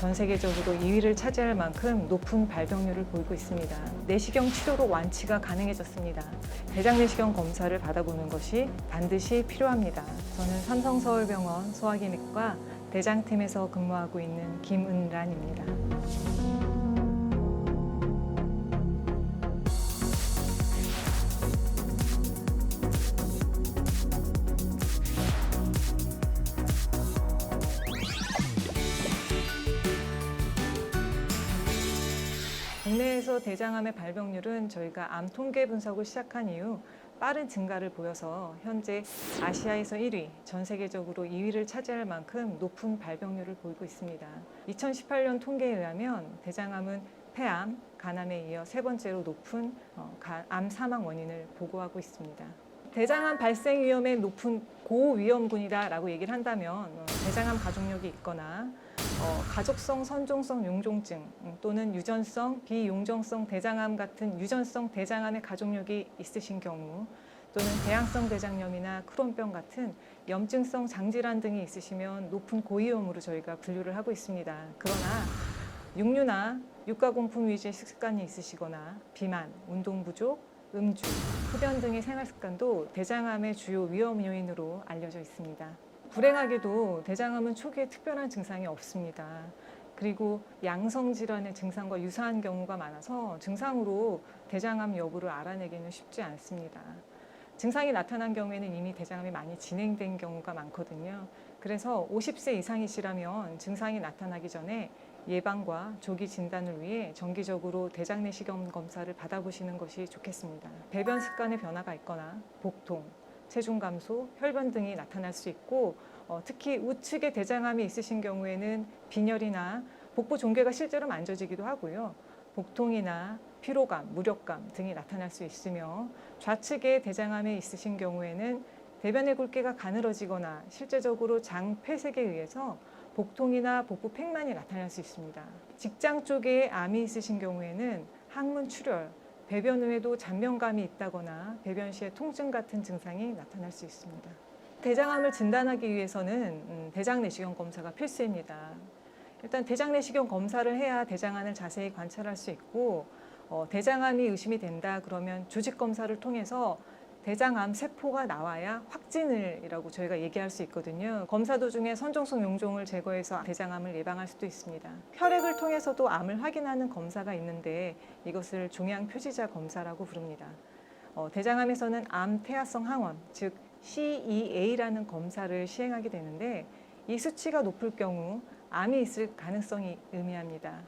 전 세계적으로 2위를 차지할 만큼 높은 발병률을 보이고 있습니다. 내시경 치료로 완치가 가능해졌습니다. 대장 내시경 검사를 받아보는 것이 반드시 필요합니다. 저는 삼성서울병원 소화기내과 대장팀에서 근무하고 있는 김은란입니다. 국내에서 대장암의 발병률은 저희가 암 통계 분석을 시작한 이후 빠른 증가를 보여서 현재 아시아에서 1위, 전 세계적으로 2위를 차지할 만큼 높은 발병률을 보이고 있습니다. 2018년 통계에 의하면 대장암은 폐암, 간암에 이어 세 번째로 높은 암 사망 원인을 보고하고 있습니다. 대장암 발생 위험의 높은 고위험군이다라고 얘기를 한다면 대장암 가족력이 있거나 가족성 선종성 용종증 또는 유전성 비용종성 대장암 같은 유전성 대장암의 가족력이 있으신 경우 또는 대양성 대장염이나 크론병 같은 염증성 장질환 등이 있으시면 높은 고위험으로 저희가 분류를 하고 있습니다. 그러나 육류나 육가공품 위주의 식습관이 있으시거나 비만, 운동 부족, 음주, 흡연 등의 생활 습관도 대장암의 주요 위험 요인으로 알려져 있습니다. 불행하게도 대장암은 초기에 특별한 증상이 없습니다. 그리고 양성 질환의 증상과 유사한 경우가 많아서 증상으로 대장암 여부를 알아내기는 쉽지 않습니다. 증상이 나타난 경우에는 이미 대장암이 많이 진행된 경우가 많거든요. 그래서 50세 이상이시라면 증상이 나타나기 전에 예방과 조기 진단을 위해 정기적으로 대장 내시경 검사를 받아보시는 것이 좋겠습니다. 배변 습관의 변화가 있거나 복통, 체중 감소, 혈변 등이 나타날 수 있고 특히 우측에 대장암이 있으신 경우에는 빈혈이나 복부 종괴가 실제로 만져지기도 하고요. 복통이나 피로감, 무력감 등이 나타날 수 있으며 좌측에 대장암이 있으신 경우에는 대변의 굵기가 가늘어지거나 실제적으로 장 폐색에 의해서 복통이나 복부 팽만이 나타날 수 있습니다. 직장 쪽에 암이 있으신 경우에는 항문 출혈, 배변 후에도 잔면감이 있다거나 배변 시에 통증 같은 증상이 나타날 수 있습니다. 대장암을 진단하기 위해서는 대장 내시경 검사가 필수입니다. 일단 대장 내시경 검사를 해야 대장암을 자세히 관찰할 수 있고 대장암이 의심이 된다 그러면 조직 검사를 통해서 대장암 세포가 나와야 확진을이라고 저희가 얘기할 수 있거든요. 검사 도중에 선종성 용종을 제거해서 대장암을 예방할 수도 있습니다. 혈액을 통해서도 암을 확인하는 검사가 있는데 이것을 종양 표지자 검사라고 부릅니다. 대장암에서는 암 태아성 항원, 즉 CEA라는 검사를 시행하게 되는데 이 수치가 높을 경우 암이 있을 가능성이 의미합니다.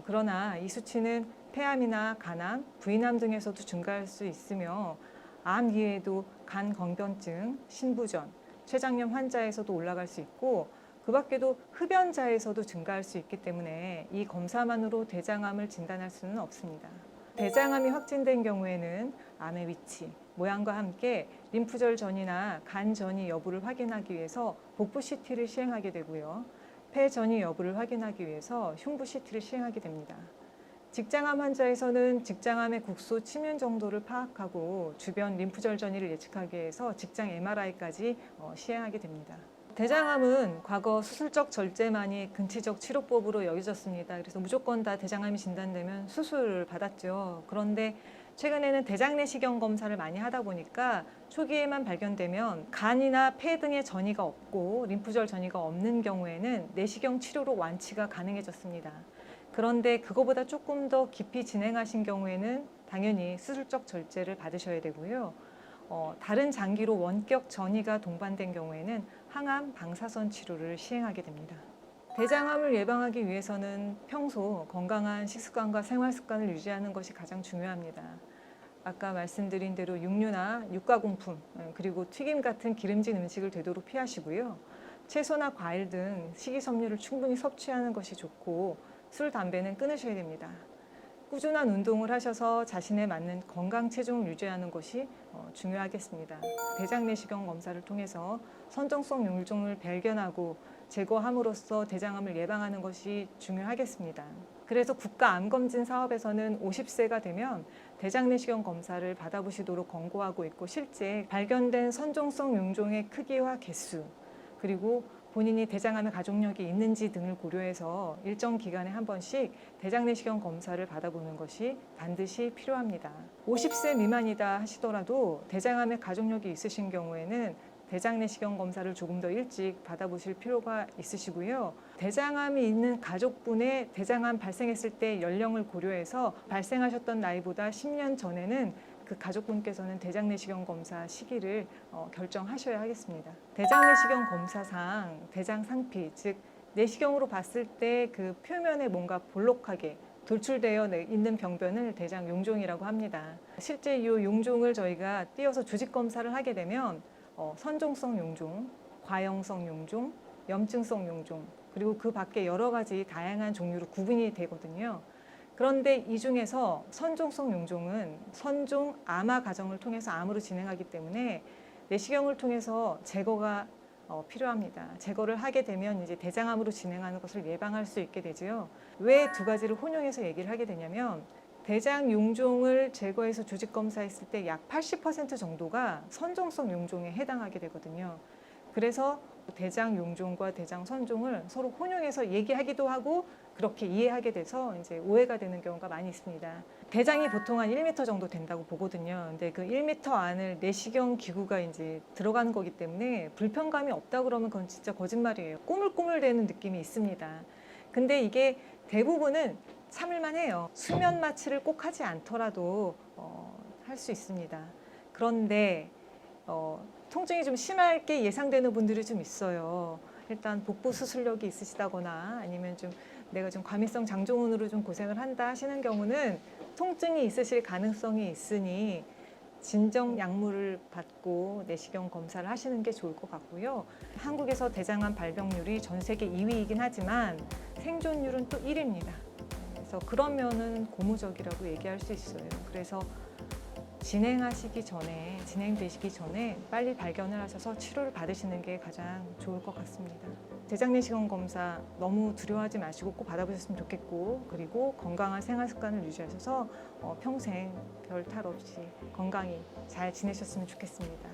그러나 이 수치는 폐암이나 간암, 부인암 등에서도 증가할 수 있으며 암 이외에도 간 건변증, 신부전, 췌장염 환자에서도 올라갈 수 있고 그 밖에도 흡연자에서도 증가할 수 있기 때문에 이 검사만으로 대장암을 진단할 수는 없습니다. 대장암이 확진된 경우에는 암의 위치, 모양과 함께 림프절 전이나 간 전이 여부를 확인하기 위해서 복부 CT를 시행하게 되고요. 폐 전이 여부를 확인하기 위해서 흉부 CT를 시행하게 됩니다. 직장암 환자에서는 직장암의 국소 침윤 정도를 파악하고 주변 림프절 전이를 예측하기 위해서 직장 MRI까지 시행하게 됩니다. 대장암은 과거 수술적 절제만이 근치적 치료법으로 여겨졌습니다. 그래서 무조건 다 대장암이 진단되면 수술을 받았죠. 그런데 최근에는 대장 내시경 검사를 많이 하다 보니까 초기에만 발견되면 간이나 폐 등의 전이가 없고 림프절 전이가 없는 경우에는 내시경 치료로 완치가 가능해졌습니다. 그런데 그거보다 조금 더 깊이 진행하신 경우에는 당연히 수술적 절제를 받으셔야 되고요. 다른 장기로 원격 전이가 동반된 경우에는 항암 방사선 치료를 시행하게 됩니다. 대장암을 예방하기 위해서는 평소 건강한 식습관과 생활 습관을 유지하는 것이 가장 중요합니다. 아까 말씀드린 대로 육류나 육가공품 그리고 튀김 같은 기름진 음식을 되도록 피하시고요. 채소나 과일 등 식이섬유를 충분히 섭취하는 것이 좋고 술, 담배는 끊으셔야 됩니다. 꾸준한 운동을 하셔서 자신에 맞는 건강 체중을 유지하는 것이 중요하겠습니다. 대장 내시경 검사를 통해서 선종성 용종을 발견하고 제거함으로써 대장암을 예방하는 것이 중요하겠습니다. 그래서 국가암검진 사업에서는 50세가 되면 대장 내시경 검사를 받아보시도록 권고하고 있고 실제 발견된 선종성 용종의 크기와 개수 그리고 본인이 대장암의 가족력이 있는지 등을 고려해서 일정 기간에 한 번씩 대장 내시경 검사를 받아보는 것이 반드시 필요합니다. 50세 미만이다 하시더라도 대장암의 가족력이 있으신 경우에는 대장 내시경 검사를 조금 더 일찍 받아보실 필요가 있으시고요. 대장암이 있는 가족분의 대장암 발생했을 때 연령을 고려해서 발생하셨던 나이보다 10년 전에는 그 가족분께서는 대장 내시경 검사 시기를 결정하셔야 하겠습니다. 대장 내시경 검사상 대장 상피, 즉 내시경으로 봤을 때 그 표면에 뭔가 볼록하게 돌출되어 있는 병변을 대장 용종이라고 합니다. 실제 이 용종을 저희가 띄어서 조직 검사를 하게 되면 선종성 용종, 과형성 용종, 염증성 용종, 그리고 그 밖에 여러 가지 다양한 종류로 구분이 되거든요. 그런데 이 중에서 선종성 용종은 선종 암화 과정을 통해서 암으로 진행하기 때문에 내시경을 통해서 제거가 필요합니다. 제거를 하게 되면 이제 대장암으로 진행하는 것을 예방할 수 있게 되지요. 왜 두 가지를 혼용해서 얘기를 하게 되냐면 대장 용종을 제거해서 조직 검사했을 때 약 80% 정도가 선종성 용종에 해당하게 되거든요. 그래서 대장 용종과 대장 선종을 서로 혼용해서 얘기하기도 하고 그렇게 이해하게 돼서 이제 오해가 되는 경우가 많이 있습니다. 대장이 보통 한 1m 정도 된다고 보거든요. 근데 그 1m 안을 내시경 기구가 이제 들어가는 거기 때문에 불편감이 없다 그러면 그건 진짜 거짓말이에요. 꼬물꼬물대는 느낌이 있습니다. 근데 이게 대부분은 참을만 해요. 수면 마취를 꼭 하지 않더라도 할 수 있습니다. 그런데 통증이 좀 심하게 예상되는 분들이 좀 있어요. 일단 복부 수술력이 있으시다거나 아니면 좀 내가 좀 과민성 장종훈으로 좀 고생을 한다 하시는 경우는 통증이 있으실 가능성이 있으니 진정 약물을 받고 내시경 검사를 하시는 게 좋을 것 같고요. 한국에서 대장암 발병률이 전 세계 2위이긴 하지만 생존율은 또 1위입니다. 그래서 그러면은 고무적이라고 얘기할 수 있어요. 그래서 진행되시기 전에 빨리 발견을 하셔서 치료를 받으시는 게 가장 좋을 것 같습니다. 대장 내시경 검사 너무 두려워하지 마시고 꼭 받아보셨으면 좋겠고, 그리고 건강한 생활 습관을 유지하셔서 평생 별 탈 없이 건강히 잘 지내셨으면 좋겠습니다.